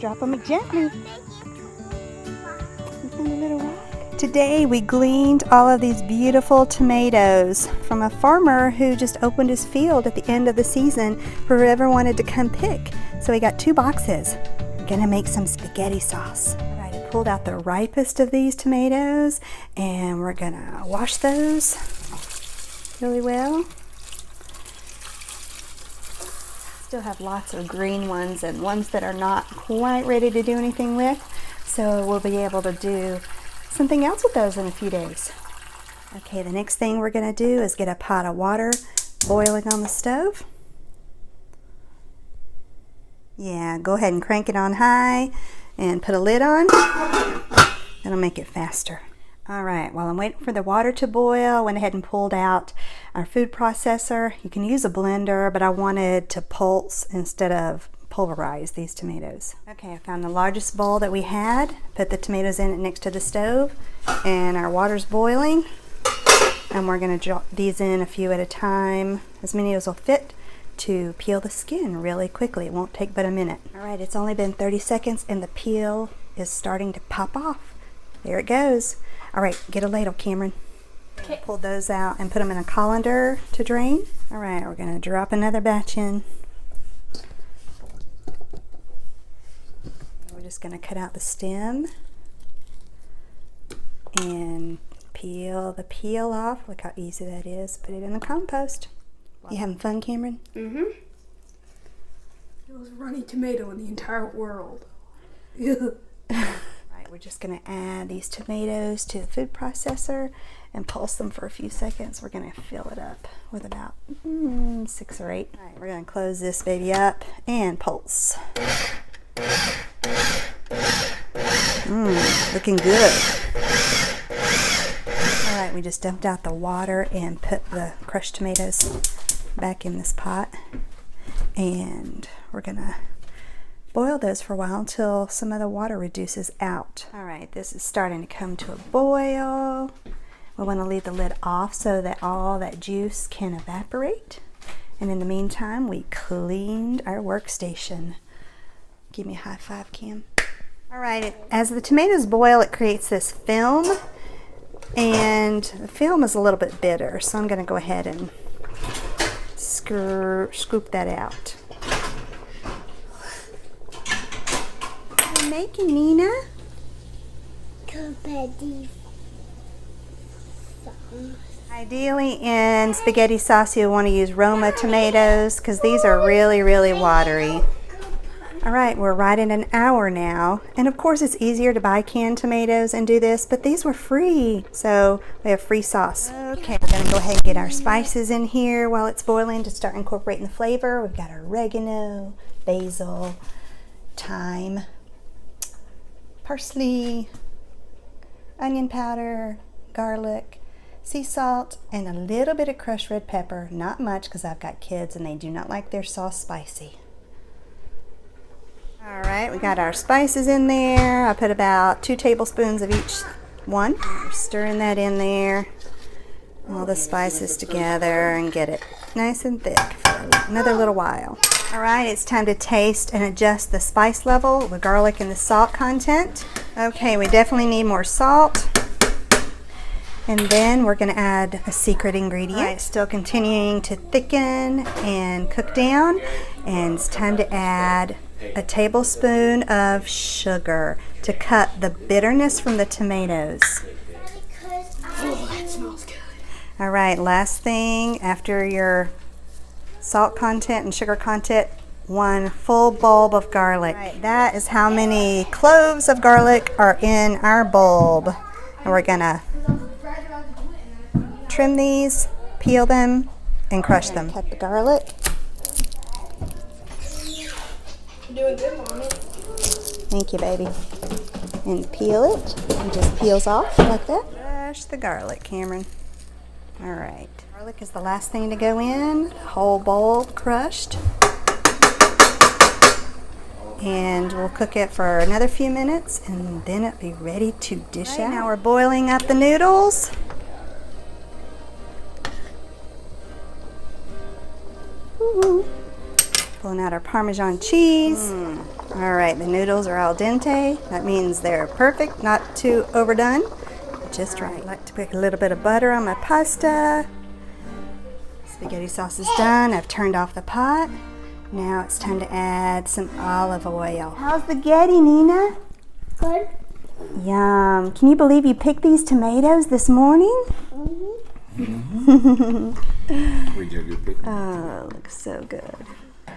Drop them gently. Today we gleaned all of these beautiful tomatoes from a farmer who just opened his field at the end of the season for whoever wanted to come pick. So we got 2 boxes. We're gonna make some spaghetti sauce. All right, I pulled out the ripest of these tomatoes and we're gonna wash those really well. Still have lots of green ones and ones that are not quite ready to do anything with. So we'll be able to do something else with those in a few days. Okay, the next thing we're gonna do is get a pot of water boiling on the stove. Yeah, go ahead and crank it on high and put a lid on. That'll make it faster. All right, while I'm waiting for the water to boil, I went ahead and pulled out our food processor. You can use a blender, but I wanted to pulse instead of pulverize these tomatoes. Okay, I found the largest bowl that we had, put the tomatoes in it next to the stove, and our water's boiling. And we're gonna drop these in a few at a time, as many as will fit, to peel the skin really quickly. It won't take but a minute. All right, it's only been 30 seconds and the peel is starting to pop off. There it goes. All right, get a ladle, Cameron. Okay. Pull those out and put them in a colander to drain. All right, we're gonna drop another batch in. We're just gonna cut out the stem and peel the peel off. Look how easy that is. Put it in the compost. You having fun, Cameron? Mm-hmm. It was runny tomato in the entire world. Right, we're just gonna add these tomatoes to the food processor and pulse them for a few seconds. We're gonna fill it up with about 6 or 8. All right, we're gonna close this baby up and pulse. Looking good. All right, we just dumped out the water and put the crushed tomatoes back in this pot. And we're gonna boil those for a while until some of the water reduces out. All right, this is starting to come to a boil. We want to leave the lid off so that all that juice can evaporate. And in the meantime, we cleaned our workstation. Give me a high five, Kim. All right, as the tomatoes boil, it creates this film. And the film is a little bit bitter, so I'm gonna go ahead and scoop that out. What are you making, Nina? Spaghetti sauce. Ideally in spaghetti sauce you want to use Roma tomatoes because these are really, really watery. All right, we're right at an hour now. And of course it's easier to buy canned tomatoes and do this, but these were free. So we have free sauce. Okay, we're gonna go ahead and get our spices in here while it's boiling to start incorporating the flavor. We've got our oregano, basil, thyme, parsley, onion powder, garlic, sea salt, and a little bit of crushed red pepper. Not much because I've got kids and they do not like their sauce spicy. All right, we got our spices in there. I put about 2 tablespoons of each one. We're stirring that in there. All the spices together and get it nice and thick for another little while. All right, it's time to taste and adjust the spice level, the garlic and the salt content. Okay, we definitely need more salt. And then we're gonna add a secret ingredient. All right, still continuing to thicken and cook down. And it's time to add a tablespoon of sugar to cut the bitterness from the tomatoes. Oh, that smells good. All right, last thing after your salt content and sugar content, 1 full bulb of garlic. All right, that is how many cloves of garlic are in our bulb. And we're gonna trim these, peel them, and crush them. Cut the garlic. You're doing good, Mommy. Thank you, baby. And peel it. It just peels off like that. Crush the garlic, Cameron. All right. Garlic is the last thing to go in. Whole bowl crushed. And we'll cook it for another few minutes and then it'll be ready to dish out. Now we're boiling up the noodles. Ooh. Pulling out our Parmesan cheese. All right, the noodles are al dente. That means they're perfect, not too overdone, just right. I like to put a little bit of butter on my pasta. Spaghetti sauce is done. I've turned off the pot. Now it's time to add some olive oil. How's the getting, Nina? Good. Yum. Can you believe you picked these tomatoes this morning? Mm-hmm. We did a good pick. Oh, looks so good.